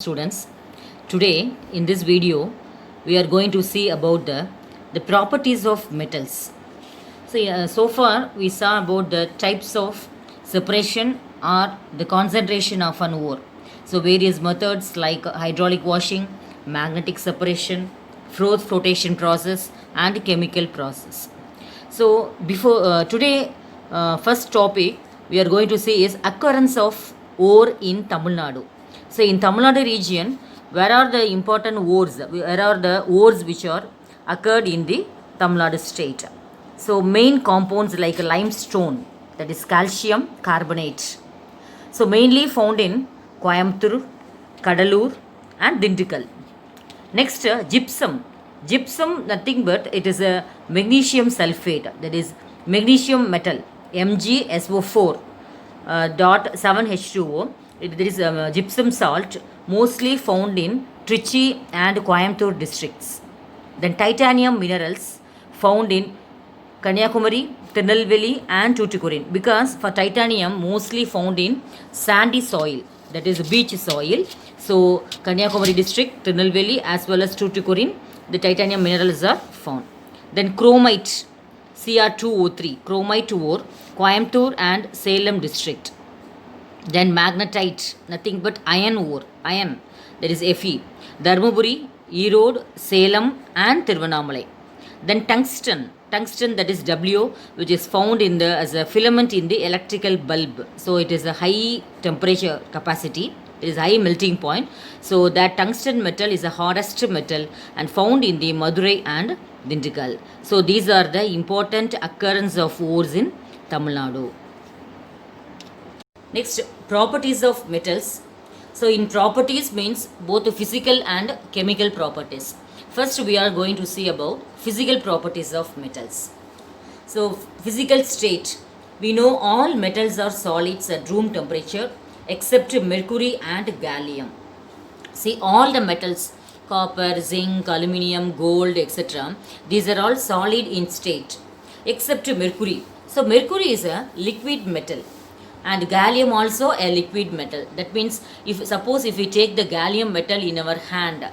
Students, today in this video we are going to see about the properties of metals. So far we saw about the types of separation or the concentration of an ore. So various methods like hydraulic washing, magnetic separation, froth flotation process and chemical process. So before today first topic we are going to see is occurrence of ore in Tamil Nadu. So in Tamil Nadu region, where are the important ores? Where are the ores which are occurred in the Tamil Nadu state? So main compounds like limestone, that is calcium carbonate. So mainly found in Coimbatore, Kadalur and Dindigul. Next, gypsum. Gypsum, nothing but it is a magnesium sulfate, that is magnesium metal, MgSO4 dot 7H2O. There is gypsum salt, mostly found in Trichy and Coimbatore districts. Then titanium minerals found in Kanyakumari, Tirunelveli and Tuticorin, because for titanium mostly found in sandy soil, that is beach soil. So Kanyakumari district, Tirunelveli as well as Tuticorin, the titanium minerals are found. Then chromite, Cr2O3, chromite ore, Coimbatore and Salem district. Then magnetite, nothing but iron ore, iron, that is Fe, Dharmaburi, Erode, Salem and Tiruvannamalai. Then tungsten, that is W, which is found in the as a filament in the electrical bulb. So it is a high temperature capacity, it is high melting point. So that tungsten metal is the hardest metal and found in the Madurai and Dindigul. So these are the important occurrence of ores in Tamil Nadu. Next, properties of metals. So in properties means both physical and chemical properties. First we are going to see about physical properties of metals. So physical state, we know all metals are solids at room temperature except mercury and gallium. See, all the metals, copper, zinc, aluminium, gold, etc., these are all solid in state except mercury. So mercury is a liquid metal and gallium also a liquid metal. That means if we take the gallium metal in our hand,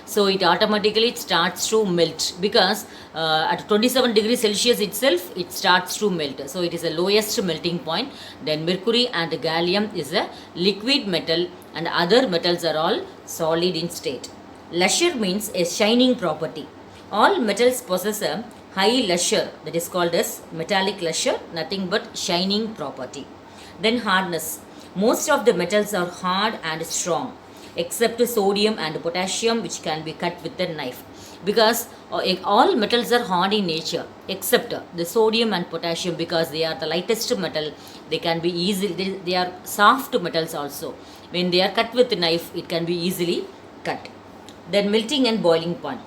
so it automatically starts to melt, because at 27 degrees Celsius itself it starts to melt. So it is the lowest melting point. Then mercury and gallium is a liquid metal and other metals are all solid in state. Lustre means a shining property. All metals possess a high lustre, that is called as metallic lustre, nothing but shining property. Then hardness. Most of the metals are hard and strong except sodium and potassium, which can be cut with a knife, because all metals are hard in nature except the sodium and potassium, because they are the lightest metal. They can be easily, they are soft metals also. When they are cut with a knife, it can be easily cut. Then melting and boiling point.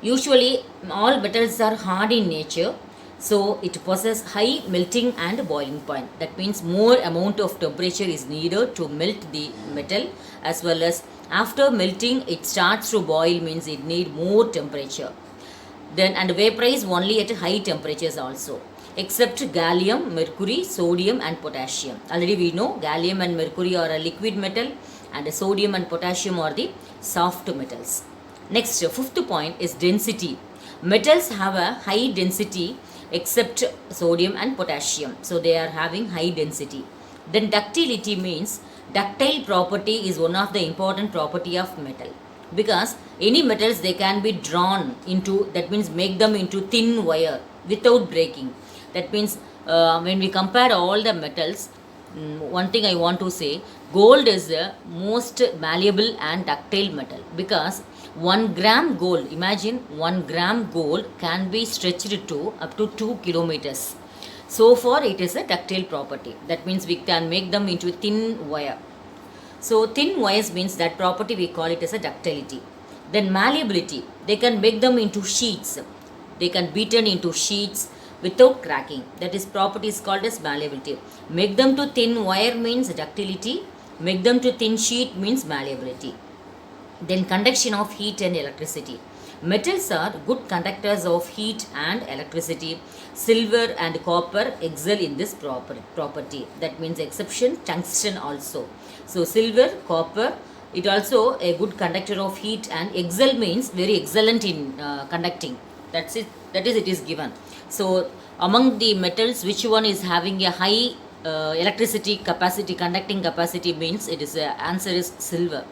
Usually all metals are hard in nature, so it possesses high melting and boiling point. That means more amount of temperature is needed to melt the metal, as well as after melting it starts to boil, means it need more temperature. Then and vaporize only at high temperatures also, except gallium, mercury, sodium and potassium. Already we know gallium and mercury are a liquid metal and sodium and potassium are the soft metals. Next, fifth point is density. Metals have a high density except sodium and potassium. So they are having high density. Then ductility means ductile property is one of the important property of metal, because any metals they can be drawn into, that means make them into thin wire without breaking. That means when we compare all the metals, one thing I want to say, gold is the most malleable and ductile metal, because 1 gram gold, imagine 1 gram gold can be stretched to up to 2 kilometers. So far it is a ductile property. That means we can make them into thin wire. So thin wires means that property we call it as a ductility. Then malleability, they can make them into sheets. They can beaten into sheets without cracking. That is property is called as malleability. Make them to thin wire means ductility. Make them to thin sheet means malleability. Then conduction of heat and electricity. Metals are good conductors of heat and electricity. Silver and copper excel in this property. That means exception tungsten also. So silver, copper It also a good conductor of heat, and excel means very excellent in conducting. That's it. That is, it is given. So among the metals, which one is having a high electricity capacity, conducting capacity, means it is answer is silver.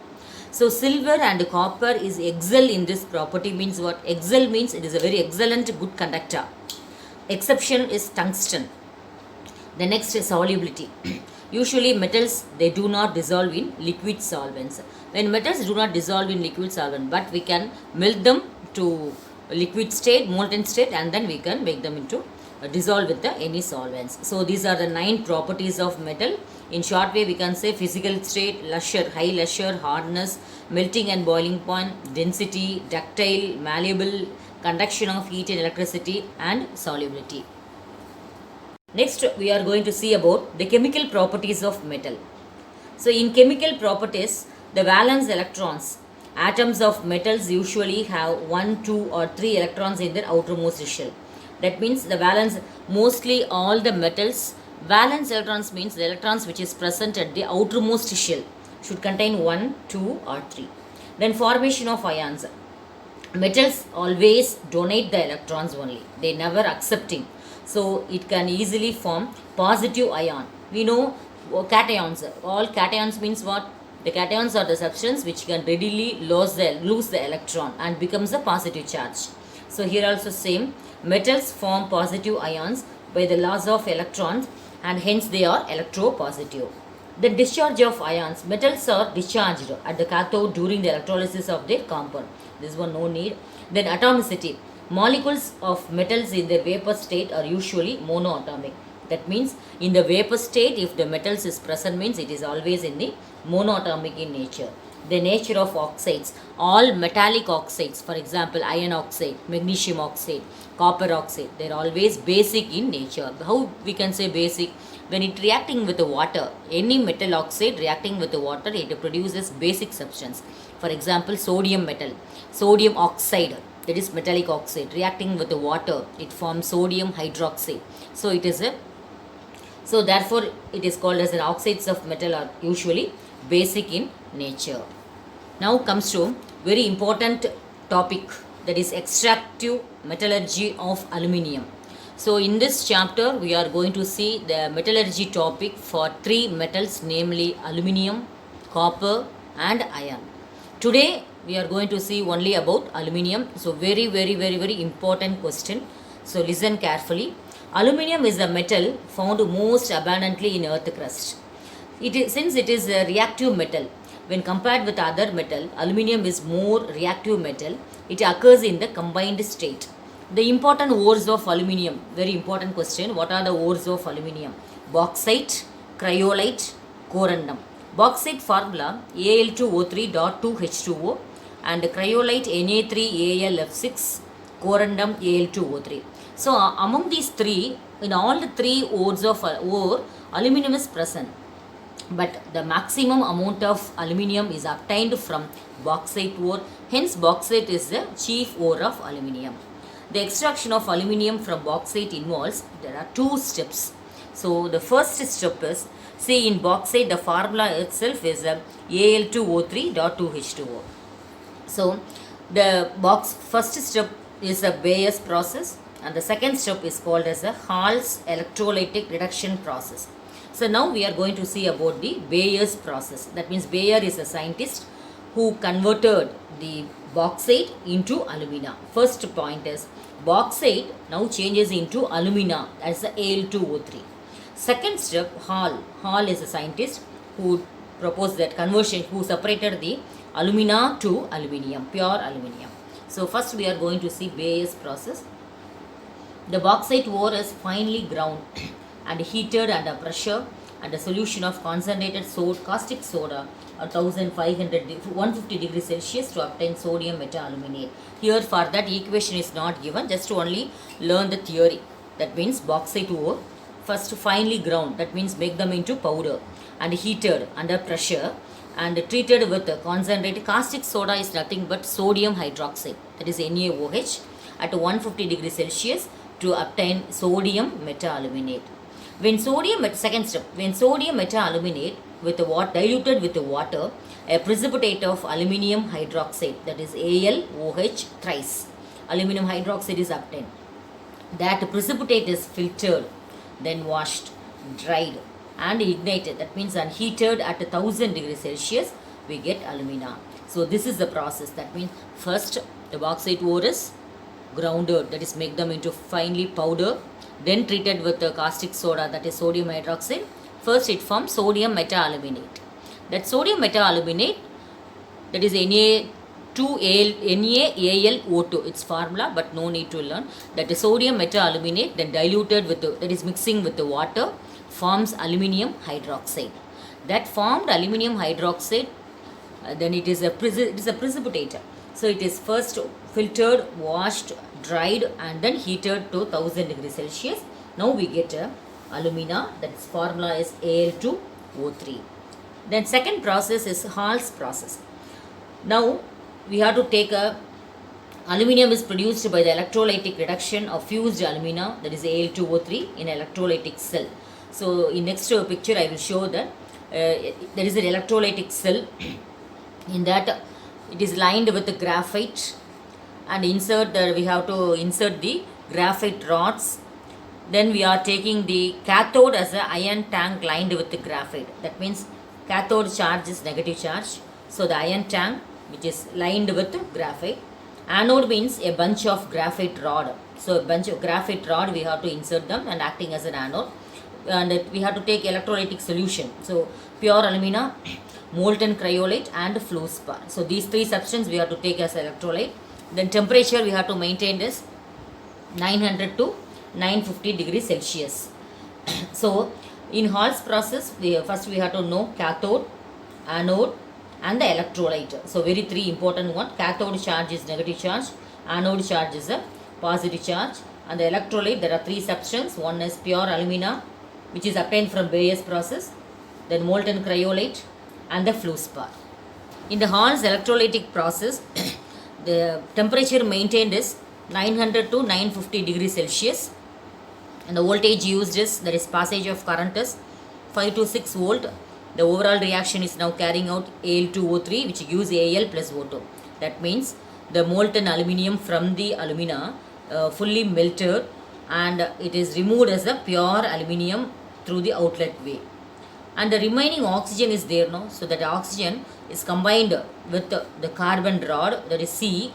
So silver and copper is excel in this property, means what? Excel means it is a very excellent good conductor. Exception is tungsten. The next is solubility. Usually metals, they do not dissolve in liquid solvents. When metals do not dissolve in liquid solvent, but we can melt them to liquid state, molten state, and then we can make them into dissolve with the any solvents. So these are the 9 properties of metal. In short way, we can say physical state, lustre, high lustre, hardness, melting and boiling point, density, ductile, malleable, conduction of heat and electricity, and solubility. Next, we are going to see about the chemical properties of metal. So in chemical properties, the valence electrons, atoms of metals usually have 1, 2 or 3 electrons in their outermost shell. That means the valence, mostly all the metals, valence electrons means the electrons which is present at the outermost shell should contain 1, 2 or 3. Then formation of ions. Metals always donate the electrons only. They never accepting. So it can easily form positive ion. We know cations. All cations means what? The cations are the substance which can readily lose the electron and becomes a positive charge. So here also same. Metals form positive ions by the loss of electrons, and hence they are electropositive. The discharge of ions. Metals are discharged at the cathode during the electrolysis of their compound. This one no need. Then atomicity. Molecules of metals in their vapor state are usually monoatomic. That means in the vapor state, if the metals is present, means it is always in the monoatomic in nature. The nature of oxides. All metallic oxides, for example, iron oxide, magnesium oxide, copper oxide, they are always basic in nature. How we can say basic? When it reacting with the water, any metal oxide reacting with the water, it produces basic substance. For example, sodium metal, sodium oxide, that is metallic oxide, reacting with the water, it forms sodium hydroxide. So it is a, so therefore it is called as an oxides of metal are usually basic in nature. Now comes to very important topic, that is extractive metallurgy of aluminium. So in this chapter we are going to see the metallurgy topic for 3 metals, namely aluminium, copper and iron. Today we are going to see only about aluminium. So very important question. So listen carefully. Aluminium is a metal found most abundantly in earth crust. Since it is a reactive metal, when compared with other metal, aluminium is more reactive metal. It occurs in the combined state. The important ores of aluminium, very important question. What are the ores of aluminium? Bauxite, cryolite, corundum. Bauxite formula Al2O3.2H2O and cryolite Na3AlF6, corundum Al2O3. So among these 3, in all the 3 ores of ore, aluminium is present. But the maximum amount of aluminium is obtained from bauxite ore. Hence bauxite is the chief ore of aluminium. The extraction of aluminium from bauxite involves, there are 2 steps. So the first step is, see in bauxite the formula itself is Al2O3.2H2O. So the first step is a Bayes process, and the second step is called as a Hall's electrolytic reduction process. So now we are going to see about the Bayes process. That means Bayer is a scientist who converted the bauxite into alumina. First point is bauxite now changes into alumina as the Al2O3. Second step, Hall. Hall is a scientist who proposed that conversion, who separated the alumina to aluminium, pure aluminium. So first we are going to see Bayes process. The bauxite ore is finely ground and heated under pressure, and a solution of concentrated caustic soda at 150 degrees Celsius to obtain sodium metaluminate. Here for that equation is not given, just to only learn the theory. That means bauxite ore first finely ground, that means make them into powder, and heated under pressure and treated with concentrated caustic soda is nothing but sodium hydroxide, that is NaOH, at 150 degrees Celsius to obtain sodium metaluminate. When sodium metaluminate with the water diluted with the water a precipitate of aluminium hydroxide, that is AlOH thrice. Aluminium hydroxide is obtained. That precipitate is filtered, then washed, dried, and ignited. That means unheated at 1000 degrees Celsius, we get alumina. So this is the process. That means first the bauxite ore is grounded, that is make them into finely powder, then treated with the caustic soda, that is sodium hydroxide. First it forms sodium metaaluminate. That sodium metaaluminate, that is NaAlO2, its formula, but no need to learn. That is sodium metaaluminate, then diluted with the, that is mixing with the water, forms aluminium hydroxide. That formed aluminium hydroxide, then it is a precipitator. So it is first filtered, washed, dried, and then heated to 1000 degrees Celsius. Now we get alumina. That formula is Al2O3. Then second process is Hall's process. Now we have to take aluminium is produced by the electrolytic reduction of fused alumina, that is Al2O3, in electrolytic cell. So in next picture I will show that there is an electrolytic cell. In that it is lined with the graphite, and we have to insert the graphite rods. Then we are taking the cathode as an ion tank lined with the graphite. That means cathode charge is negative charge. So the ion tank which is lined with graphite. Anode means a bunch of graphite rod. So a bunch of graphite rod we have to insert them and acting as an anode. And we have to take electrolytic solution. So pure alumina, molten cryolite, and fluorspar. So these three substances we have to take as electrolyte. Then temperature we have to maintain this 900 to 950 degrees Celsius. So in Hall's process, first we have to know cathode, anode, and the electrolyte. So very three important one. Cathode charge is negative charge, anode charge is a positive charge, and the electrolyte, there are three substances. One is pure alumina, which is obtained from Bayes process, then molten cryolite, and the fluorspar. In the Hall's electrolytic process, the temperature maintained is 900 to 950 degrees Celsius, and the voltage used is, that is passage of current is 5 to 6 volt. The overall reaction is now carrying out Al2O3, which gives Al plus O2. That means the molten aluminium from the alumina fully melted, and it is removed as a pure aluminium through the outlet way. And the remaining oxygen is there now. So that oxygen is combined with the carbon rod, that is C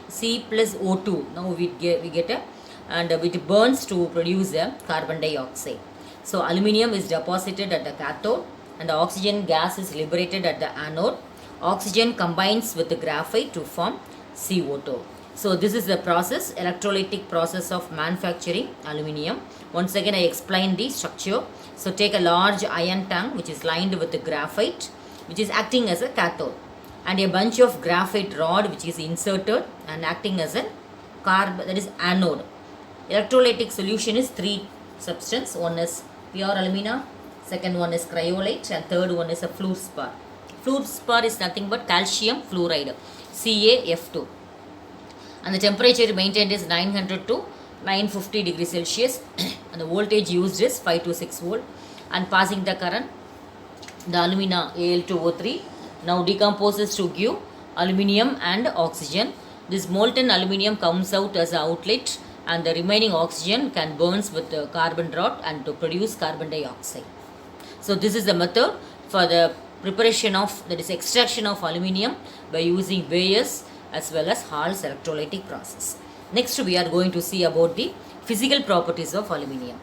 plus O2. Now we get a, and it burns to produce a carbon dioxide. So aluminium is deposited at the cathode, and the oxygen gas is liberated at the anode. Oxygen combines with the graphite to form CO2. So this is the process, electrolytic process of manufacturing aluminium. Once again I explain the structure. So take a large iron tank which is lined with the graphite, which is acting as a cathode, and a bunch of graphite rod which is inserted and acting as a that is anode. Electrolytic solution is three substance. One is pure alumina, second one is cryolite, and third one is a fluorspar. Fluorspar is nothing but calcium fluoride, CaF2. And the temperature maintained is 900 to 950 degrees Celsius, and the voltage used is 5 to 6 volt, and passing the current, the alumina Al2O3 now decomposes to give aluminium and oxygen. This molten aluminium comes out as an outlet, and the remaining oxygen can burns with the carbon rod and to produce carbon dioxide. So this is the method for the preparation of, that is extraction of aluminium by using Bayes as well as Hall's electrolytic process. Next we are going to see about the physical properties of aluminium.